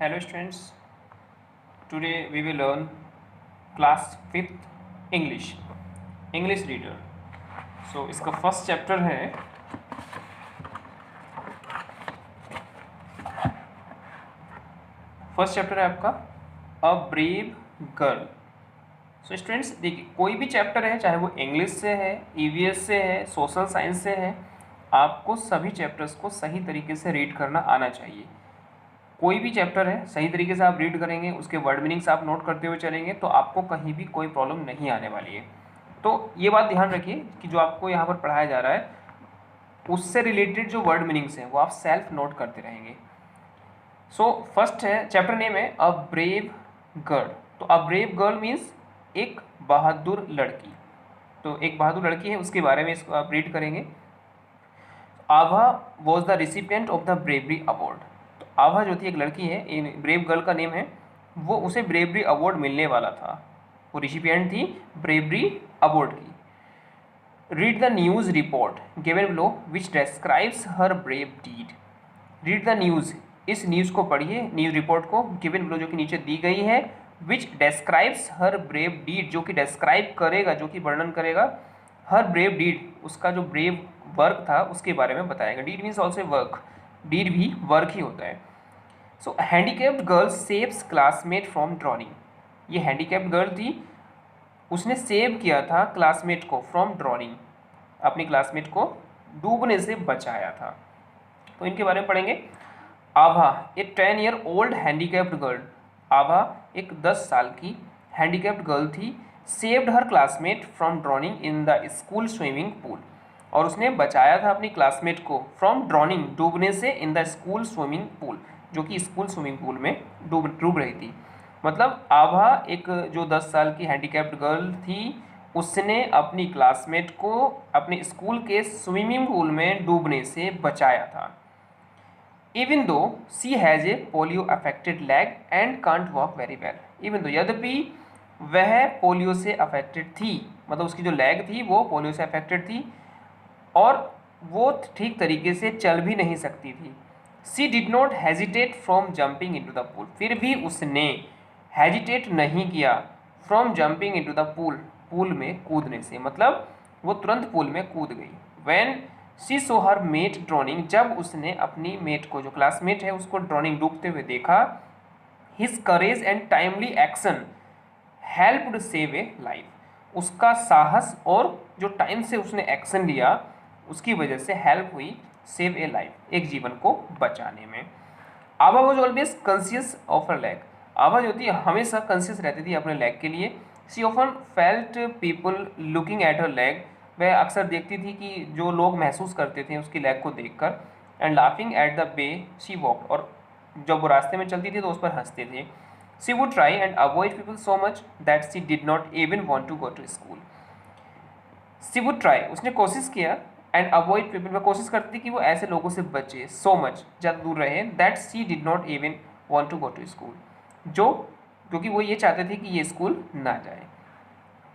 Hello students, today we will learn class 5th English reader. So इसका first chapter है आपका a brave girl. So students देखिए, कोई भी चैप्टर है, चाहे वो इंग्लिश से है, ईवीएस से है, सोशल साइंस से है, आपको सभी चैप्टर्स को सही तरीके से रीड करना आना चाहिए. कोई भी चैप्टर है सही तरीके से आप रीड करेंगे, उसके वर्ड मीनिंग्स आप नोट करते हुए चलेंगे तो आपको कहीं भी कोई प्रॉब्लम नहीं आने वाली है. तो ये बात ध्यान रखिए कि जो आपको यहाँ पर पढ़ाया जा रहा है उससे रिलेटेड जो वर्ड मीनिंग्स हैं वो आप सेल्फ नोट करते रहेंगे. सो फर्स्ट है, चैप्टर नेम है अ ब्रेव गर्ल. तो अ ब्रेव गर्ल मीन्स एक बहादुर लड़की. तो एक बहादुर लड़की है, उसके बारे में इसको आप रीड करेंगे. Abha was the recipient of the bravery award. तो आभा जो थी एक लड़की है, ब्रेव गर्ल का नेम है, वो उसे ब्रेवरी अवार्ड मिलने वाला था. वो रिसिपिएंट थी ब्रेवरी अवार्ड की. Read the news report given below which describes her brave deed. Read the news, इस न्यूज़ को पढ़िए, न्यूज़ रिपोर्ट को, गिवन बिलो जो कि नीचे दी गई है, which describes her brave deed जो कि डिस्क्राइब करेगा, जो कि वर्णन करेगा हर ब्रेव डीड, उसका जो ब्रेव वर्क था उसके बारे में बताएगा. Deed means also work, deed भी वर्क ही होता है. So handicapped girl saves classmate from drowning. ये हैंडीकैप्ड गर्ल थी, उसने सेव किया था क्लासमेट को फ्रॉम ड्रॉनिंग, अपनी क्लासमेट को डूबने से बचाया था. तो इनके बारे में पढ़ेंगे. आभा ए 10 year old हैंडीकैप्ड गर्ल. आभा एक 10 साल की हैंडीकैप्ड गर्ल थी. Saved her classmate from drowning in the school swimming pool. और उसने बचाया था अपनी क्लासमेट को फ्रॉम ड्रॉनिंग, डूबने से, in the school swimming pool, जो कि स्कूल स्विमिंग पूल में डूब रही थी. मतलब आभा एक जो 10 साल की हैंडीकैप्ड गर्ल थी, उसने अपनी क्लासमेट को अपने स्कूल के स्विमिंग पूल में डूबने से बचाया था. Even though she has a polio affected leg and can't walk very well. Even though, यद्यपि वह पोलियो से अफेक्टेड थी, मतलब उसकी जो लेग थी वो पोलियो से अफेक्टेड थी और वो ठीक तरीके से चल भी नहीं सकती थी. She did not hesitate from jumping into the pool. फिर भी उसने हेजिटेट नहीं किया from jumping into the pool, pool में कूदने से, मतलब वो तुरंत पूल में कूद गई. When she saw her mate drowning, जब उसने अपनी मेट को, जो क्लासमेट है, उसको ड्रॉनिंग डूबते हुए देखा, his courage and timely action helped save A life. उसका साहस और जो टाइम से उसने एक्शन लिया उसकी वजह से हेल्प हुई सेव ए लाइफ, एक जीवन को बचाने में. Abha was always conscious of her leg. Abha जो थी हमेशा कॉन्शियस रहती थी अपने लेग के लिए. She often felt people looking at her leg. वह अक्सर देखती थी कि जो लोग महसूस करते थे उसकी लेग को देखकर. And laughing at the way she walk, और जब वो रास्ते में चलती थी तो उस पर हंसते थे. She would try and avoid people so much that she did not even want to go to school. She would try, उसने कोशिश किया, एंड अवॉइड पीपल, वह कोशिश करती थी कि वो ऐसे लोगों से बचे, सो मच, ज़्यादा दूर रहे, that she did not even want to go to school, जो क्योंकि वो ये चाहते थे कि ये स्कूल ना जाए.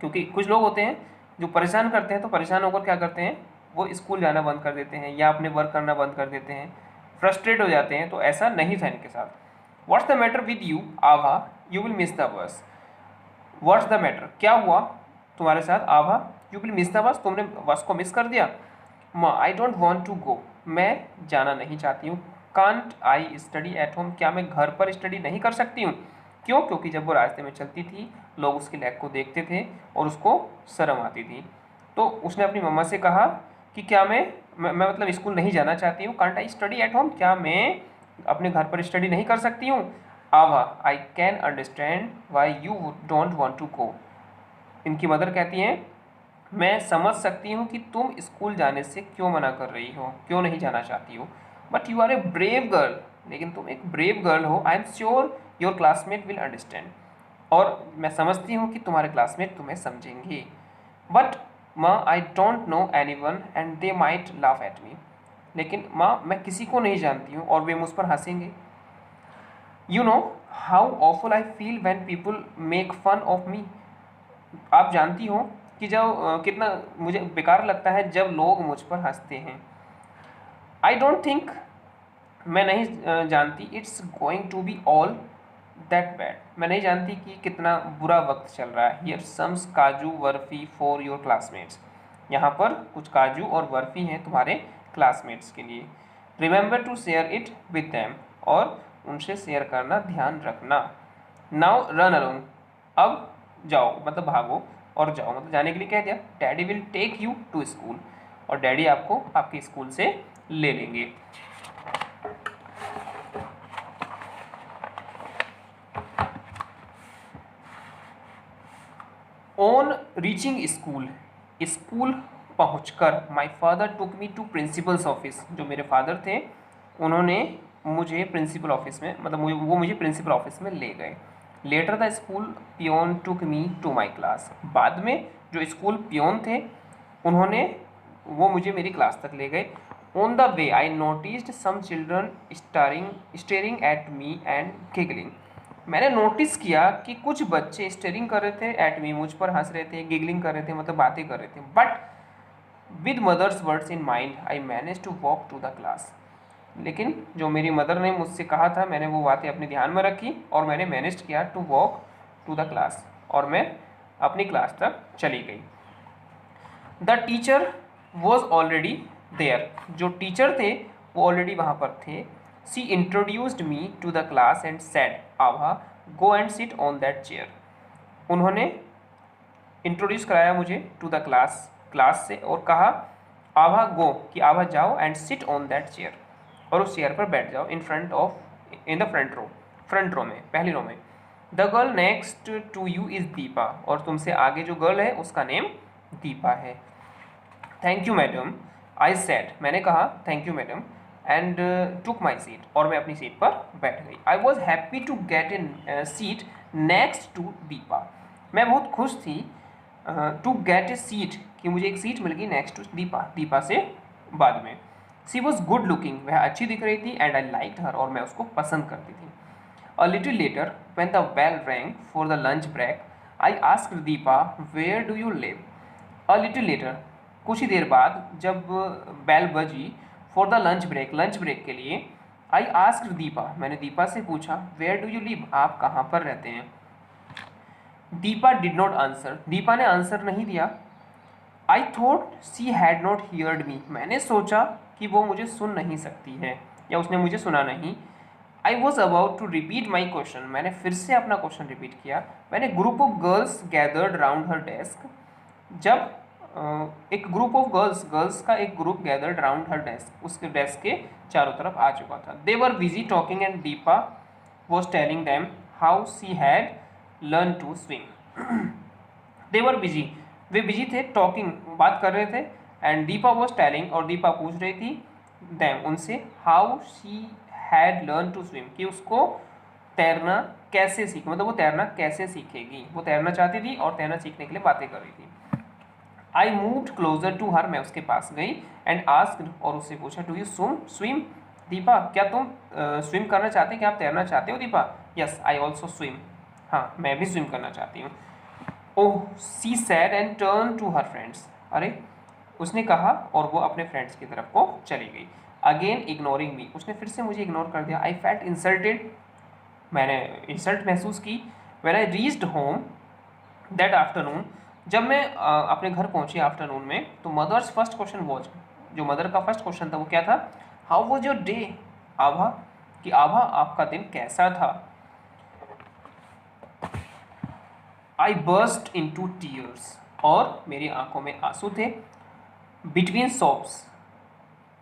क्योंकि कुछ लोग होते हैं जो परेशान करते हैं, तो परेशान होकर क्या करते हैं, वो स्कूल जाना बंद कर देते हैं या अपने वर्क करना बंद कर देते हैं, फ्रस्ट्रेट हो जाते हैं. तो ऐसा नहीं था इनके साथ. What's the matter with you Abha, you will miss the bus. What's the matter, क्या हुआ तुम्हारे साथ Abha, you will miss the bus, तुमने बस को मिस कर दिया. माँ I don't want to go, मैं जाना नहीं चाहती हूँ. Can't I study at home, क्या मैं घर पर स्टडी नहीं कर सकती हूँ. क्यों, क्योंकि जब वो रास्ते में चलती थी लोग उसकी लेग को देखते थे और उसको शर्म आती थी. तो उसने अपनी मम्मा से कहा कि क्या मैं मतलब स्कूल नहीं जाना चाहती हूँ. Can't I study at home, क्या मैं अपने घर पर स्टडी नहीं कर सकती हूँ. Abha I can understand why you don't want to go. इनकी मदर कहती हैं मैं समझ सकती हूँ कि तुम स्कूल जाने से क्यों मना कर रही हो, क्यों नहीं जाना चाहती हो. But you are a brave girl, लेकिन तुम एक ब्रेव गर्ल हो. I am sure your classmate will understand, और मैं समझती हूँ कि तुम्हारे क्लासमेट तुम्हें समझेंगे. बट माँ I don't know any one and they might laugh at me, लेकिन माँ मैं किसी को नहीं जानती हूँ और वे मुझ पर हंसेंगे. You know how awful I feel when people make fun of me. आप जानती हो कि जब कितना मुझे बेकार लगता है जब लोग मुझ पर हंसते हैं. आई डोंट थिंक मैं नहीं जानती it's going to be all that bad, मैं नहीं जानती कि कितना बुरा वक्त चल रहा है। हियर सम्स काजू बर्फी फॉर योर क्लासमेट्स, यहाँ पर कुछ काजू और बर्फी हैं तुम्हारे क्लासमेट्स के लिए। Remember to share it with them, और उनसे शेयर करना ध्यान रखना। नाउ रन अलोंग, अब जाओ मतलब भागो और जाओ, मतलब जाने के लिए कह दिया। Daddy will take you to school, और डैडी आपको आपके स्कूल से ले लेंगे। ऑन रीचिंग स्कूल, स्कूल पहुंचकर my father took me to principal's office, जो मेरे फादर थे उन्होंने मुझे प्रिंसिपल ऑफिस में, मतलब मुझे प्रिंसिपल ऑफिस में ले गए। Later the school peon took me to my class, बाद में जो स्कूल पियोन थे उन्होंने वो मुझे मेरी क्लास तक ले गए। On the way I noticed some children staring at me and giggling, मैंने नोटिस किया कि कुछ बच्चे स्टेरिंग कर रहे थे एट मी, मुझ पर हंस रहे थे, गिगलिंग कर रहे थे, मतलब बातें कर रहे थे। But with mother's words in mind I manage to walk to the class, लेकिन जो मेरी मदर ने मुझसे कहा था मैंने वो बातें अपने ध्यान में रखी और मैंने मैनेज किया to walk to the class, और मैं अपनी क्लास तक चली गई। The teacher was already there, जो टीचर थे वो ऑलरेडी वहाँ पर थे। She introduced me to the class and said Abha go and sit on that chair, उन्होंने इंट्रोड्यूस कराया मुझे टू द क्लास से और कहा आभा गो, कि आभा जाओ and sit on that chair, और उस चेयर पर बैठ जाओ इन द फ्रंट रो में, पहली रो में। The girl next to you is Deepa, और तुमसे आगे जो गर्ल है उसका नेम दीपा है। Thank you madam, I said, मैंने कहा thank you madam, and took my seat, और मैं अपनी सीट पर बैठ गई। I was happy to get in seat next to Deepa, मैं बहुत खुश थी टू गेट ए सीट, कि मुझे एक सीट मिल गई नेक्स्ट टू दीपा से बाद में। सी वॉज गुड लुकिंग, वह अच्छी दिख रही थी, एंड आई लाइक्ड हर, और मैं उसको पसंद करती थी। A little later when the bell rang for the lunch break I asked Deepa where do you live. A little later, कुछ ही देर बाद जब बेल बजी फॉर द लंच ब्रेक के लिए, आई आस्क्ड दीपा, मैंने दीपा से पूछा वेयर डू यू लिव, आप कहाँ पर रहते हैं। Deepa did not answer, Deepa ने आंसर नहीं दिया। I thought she had not heard me, मैंने सोचा कि वो मुझे सुन नहीं सकती है या उसने मुझे सुना नहीं। I was about to repeat my question, मैंने फिर से अपना क्वेश्चन रिपीट किया। मैंने group of girls gathered round her desk, जब एक ग्रुप ऑफ गर्ल्स का एक group gathered round her desk, उसके डेस्क के चारों तरफ आ चुका था। They were busy talking and Deepa was telling them how she had learn to swim. They were busy, वे बिजी थे, टॉकिंग बात कर रहे थे, एंड दीपा वॉज टेलिंग, और दीपा पूछ रही थी दैम उनसे how she had learn to swim, कि उसको तैरना कैसे सीख, मतलब वो तैरना कैसे सीखेगी, वो तैरना चाहती थी और तैरना सीखने के लिए बातें कर रही थी। I moved closer to her, मैं उसके पास गई, एंड आस्क्ड, और उससे पूछा डू यू स्विम दीपा, क्या तुम स्विम करना चाहते हैं, क्या आप तैरना चाहते हो Deepa. Yes I also swim, हाँ मैं भी स्विम करना चाहती हूँ। Oh she said and turn to her friends, अरे उसने कहा और वो अपने फ्रेंड्स की तरफ को चली गई। अगेन इग्नोरिंग मी, उसने फिर से मुझे इग्नोर कर दिया। आई फेल्ट इंसल्टेड, मैंने इंसल्ट महसूस की। When I reached home that afternoon, जब मैं अपने घर पहुंची आफ्टरनून में, तो मदर्स फर्स्ट क्वेश्चन वॉज, जो मदर का फर्स्ट क्वेश्चन था वो क्या था, हाउ वॉज योर डे आभा, कि आभा आपका दिन कैसा था। आई बर्स्ट इन टू टीयर्स, और मेरी आंखों में आंसू थे। बिटवीन सॉब्स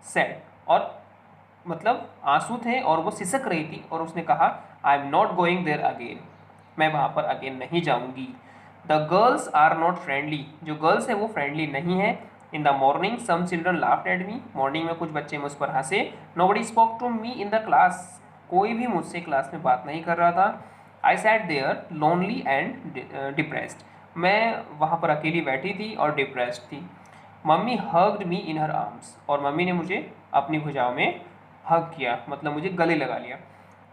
सेड, और मतलब आंसू थे और वो सिसक रही थी, और उसने कहा I am not going there again, मैं वहाँ पर अगेन नहीं जाऊँगी। The girls are not friendly, जो गर्ल्स है वो फ्रेंडली नहीं है। In the morning some children laughed at me, morning में कुछ बच्चे मुझ पर हंसे। Nobody spoke to me in the class, कोई भी मुझसे क्लास में बात नहीं कर रहा था। I sat there lonely and depressed, मैं वहाँ पर अकेली बैठी थी और डिप्रेस्ड थी। Mummy hugged me in her arms, और मम्मी ने मुझे अपनी भुजाओं में हग किया, मतलब मुझे गले लगा लिया।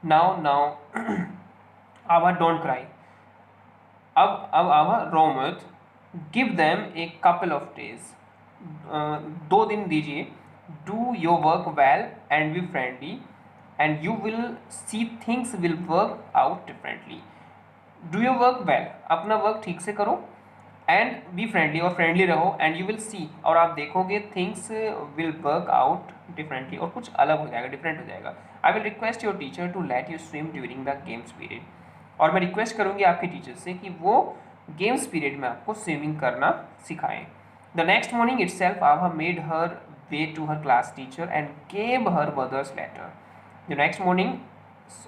नाउ आभा डोंट क्राई, अब आभा रो मत। Give them a couple of days, 2 दिन दीजिए। Do your work well and be friendly, and you will see things will work out differently. Do your work well, अपना वर्क ठीक से करो, and be friendly, और friendly रहो, and you will see, और आप देखोगे things will work out differently, और कुछ अलग हो जाएगा, डिफरेंट हो जाएगा. I will request your teacher to let you swim during the games period. और मैं रिक्वेस्ट करूँगी आपके टीचर से कि वो गेम्स पीरियड में आपको स्विमिंग करना सिखाएं. The next morning itself Abha made her way to her class teacher and gave her mother's letter. The next morning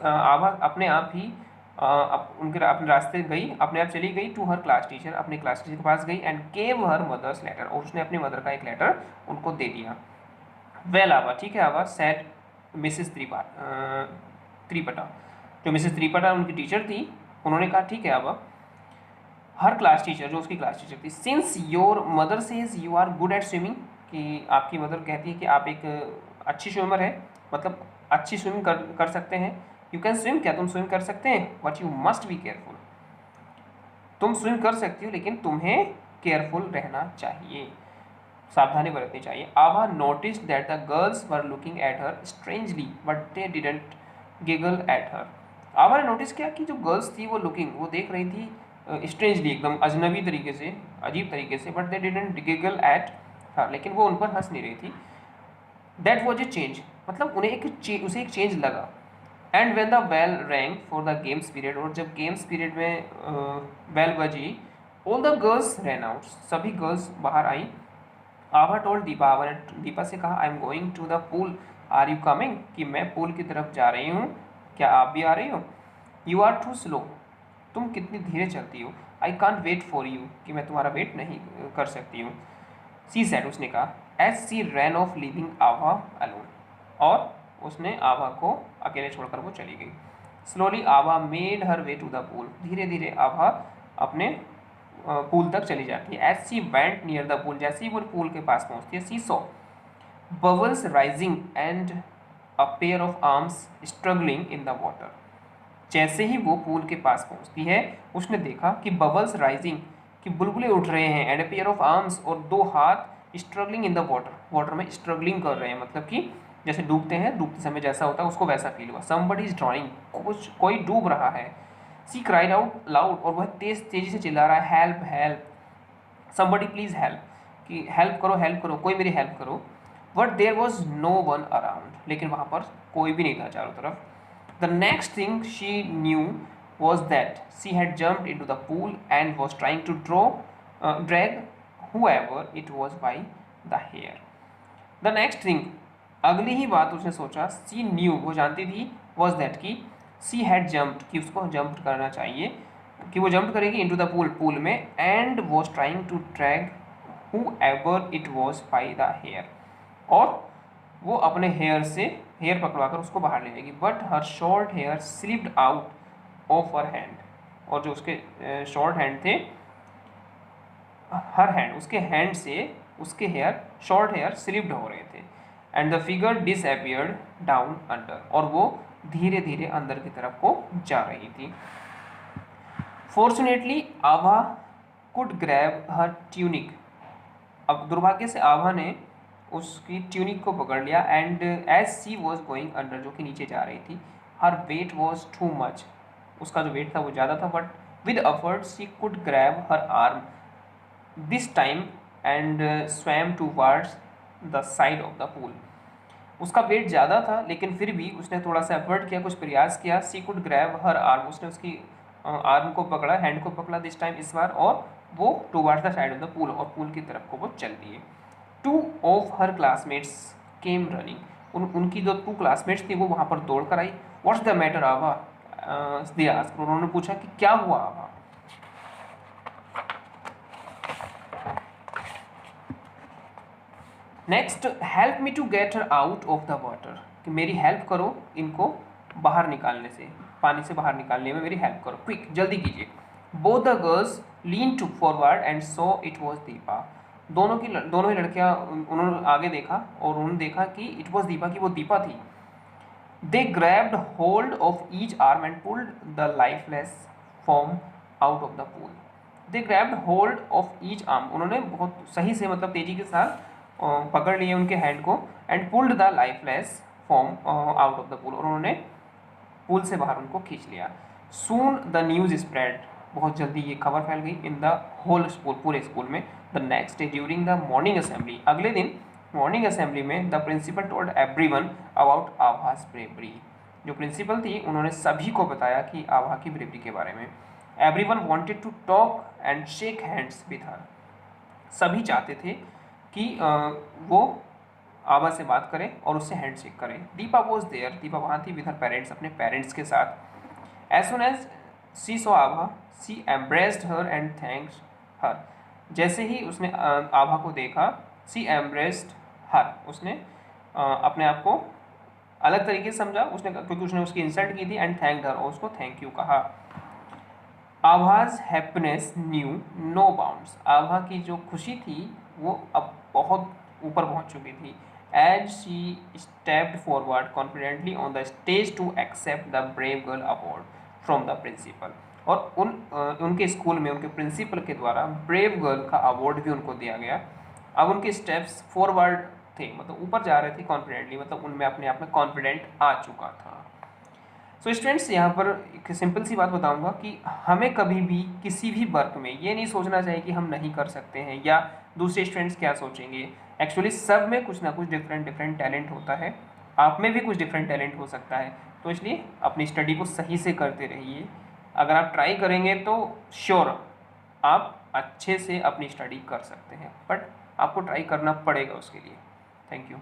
Abha अपने आप ही अपने रास्ते गई, अपने आप चली गई टू हर क्लास टीचर, अपने क्लास टीचर के पास गई, and gave her mother's letter, और उसने अपनी मदर का एक लेटर उनको दे दिया. वेल आभा, ठीक है आभा, सेड मिसेस त्रिपटा. जो मिसेस त्रिपटा उनकी टीचर थी, उन्होंने कहा ठीक है आभा. हर क्लास टीचर, जो उसकी क्लास टीचर थी, since your mother says you are good at swimming, कि आपकी मदर कहती है कि आप एक अच्छी स्विमर है, मतलब अच्छी स्विमिंग कर सकते हैं. यू कैन स्विम, क्या तुम स्विम कर सकते हैं, but you must be careful. तुम स्विम कर सकती हो लेकिन तुम्हें केयरफुल रहना चाहिए, सावधानी बरतनी चाहिए. Abha noticed that the girls were looking at her strangely but they didn't giggle at her. Abha ने नोटिस किया कि जो गर्ल्स थी वो वो देख रही थी स्ट्रेंजली, एकदम अजनबी तरीके से, अजीब तरीके से, but they didn't giggle at हर, लेकिन वो उन पर हंस नहीं रही थी. दैट वॉज ए चेंज, मतलब उन्हें उसे एक चेंज लगा. And when the bell rang for the games period, और जब गेम्स पीरियड में बेल बजी, all the girls ran out, सभी गर्ल्स बाहर आई. आभा टोल्ड दीपा, आभा ने दीपा से कहा, I am going to the pool, are you coming, कि मैं पूल की तरफ जा रही हूँ, क्या आप भी आ रही हो. यू आर टू स्लो, तुम कितनी धीरे चलती हो. I can't wait for you, कि मैं तुम्हारा वेट नहीं कर सकती हूँ. सी सेड, उसने कहा, as she ran off leaving Abha alone, और उसने आभा को अकेले छोड़कर वो चली गई. Slowly Abha made her way to the pool, धीरे धीरे आभा अपने पूल तक चली जाती है. As she went near the pool, जैसे ही वो पूल के पास पहुंचती है, she saw bubbles rising and a pair of arms struggling in the water. जैसे ही वो पूल के पास पहुंचती है, उसने देखा कि बबल्स राइजिंग, कि बुलबुले उठ रहे हैं, and a pair of arms, और दो हाथ, struggling in the water, water में स्ट्रगलिंग कर रहे हैं, मतलब कि जैसे डूबते हैं, डूबते समय जैसा होता है उसको वैसा फील हुआ. समबडी इज ड्रॉइंग, कोई डूब रहा है. सी क्राइड आउट लाउड, और वह तेजी से चिल्ला रहा है, help help, somebody please help, कि हेल्प करो, कोई मेरी हेल्प करो. But there was no one around, लेकिन वहाँ पर कोई भी नहीं था चारों तरफ. The next thing she knew was that she had jumped into the pool and was trying to drag whoever it was by the hair. The next thing, अगली ही बात उसने सोचा, she knew, वो जानती थी, was that कि she had jumped, कि उसको जंप करना चाहिए, कि वो जंप करेगी into the पूल में, and was trying to drag whoever it was by the hair, और वो अपने हेयर पकड़वाकर उसको बाहर ले जाएगी. But her short hair slipped out of her hand, और जो उसके शॉर्ट हैंड थे, हर हैंड, उसके हैंड से उसके शॉर्ट हेयर स्लिप्ड हो रहे थे. And the figure disappeared down under, और वो धीरे धीरे अंदर की तरफ को जा रही थी. Fortunately Abha could grab her tunic, अब दुर्भाग्य से आभा ने उसकी ट्यूनिक को पकड़ लिया. And as she was going under, जो कि नीचे जा रही थी, her weight was too much, उसका जो वेट था वो ज़्यादा था. But with effort she could grab her arm this time and swam towards the side of the pool. उसका वेट ज़्यादा था, लेकिन फिर भी उसने थोड़ा सा एफर्ट किया, कुछ प्रयास किया. सी कुड ग्रैब हर आर्म, उसने उसकी आर्म को पकड़ा, हैंड को पकड़ा दिस टाइम, इस बार, और वो towards the side of the pool, और पूल की तरफ को वो चल दिए. Two of her classmates came running, उनकी जो 2 क्लासमेट्स थी वो वहाँ पर दौड़ कर आई. What's the matter Abha, they asked, उन्होंने पूछा कि क्या हुआ Abha. Next, help me to get her out of the water, कि मेरी हेल्प करो इनको बाहर निकालने से, पानी से बाहर निकालने में मेरी हेल्प करो, क्विक, जल्दी कीजिए. Both the girls lean to forward and saw it was Deepa, दोनों ही लड़कियां, उन्होंने आगे देखा और उन्होंने देखा कि इट वॉज दीपा, कि वो दीपा थी. They grabbed hold of each arm and pulled the lifeless form out of the pool. They grabbed hold of each arm, उन्होंने बहुत सही से, मतलब तेजी के साथ पकड़ लिए उनके हैंड को. And pulled the lifeless from out of the pool, और उन्होंने पूल से बाहर उनको खींच लिया। सून द न्यूज़ स्प्रेड, बहुत जल्दी ये खबर फैल गई इन द होल स्कूल, पूरे स्कूल में। The next day during the morning assembly, अगले दिन मॉर्निंग असेंबली में the principal told everyone about Abha's bravery, जो प्रिंसिपल थी उन्होंने सभी को बताया कि आभा की ब्रेवरी के बारे में। Everyone wanted to talk and shake hands with her, सभी चाहते थे कि वो आभा से बात करें और उससे हैंड शेक करें। दीपा वॉज देयर, दीपा वहाँ थी विद हर पेरेंट्स, अपने पेरेंट्स के साथ। As soon as she saw Abha she embraced her and thanks her, जैसे ही उसने आभा को देखा, शी एम्ब्रेस्ड हर, उसने अपने आप को अलग तरीके से समझा उसने, क्योंकि उसने उसकी इंसल्ट की थी, एंड थैंक्ड हर, और उसको थैंक यू कहा। आभा's हैप्पीनेस न्यू नो बाउंड्स, आभा की जो खुशी थी वो अब बहुत ऊपर पहुंच चुकी थी। As she stepped forward confidently on the stage to accept the brave girl award from the principal, और उनके स्कूल में उनके प्रिंसिपल के द्वारा ब्रेव गर्ल का अवार्ड भी उनको दिया गया। अब उनके स्टेप्स फॉरवर्ड थे, मतलब ऊपर जा रहे थे कॉन्फिडेंटली, मतलब उनमें अपने आप में कॉन्फिडेंट आ चुका था। सो स्टूडेंट्स, यहाँ पर एक सिंपल सी बात बताऊंगा कि हमें कभी भी किसी भी वर्क में ये नहीं सोचना चाहिए कि हम नहीं कर सकते हैं या दूसरे स्टूडेंट्स क्या सोचेंगे। एक्चुअली सब में कुछ ना कुछ डिफरेंट टैलेंट होता है, आप में भी कुछ डिफरेंट टैलेंट हो सकता है, तो इसलिए अपनी स्टडी को सही से करते रहिए। अगर आप ट्राई करेंगे तो श्योर आप अच्छे से अपनी स्टडी कर सकते हैं, बट आपको ट्राई करना पड़ेगा उसके लिए। Thank you.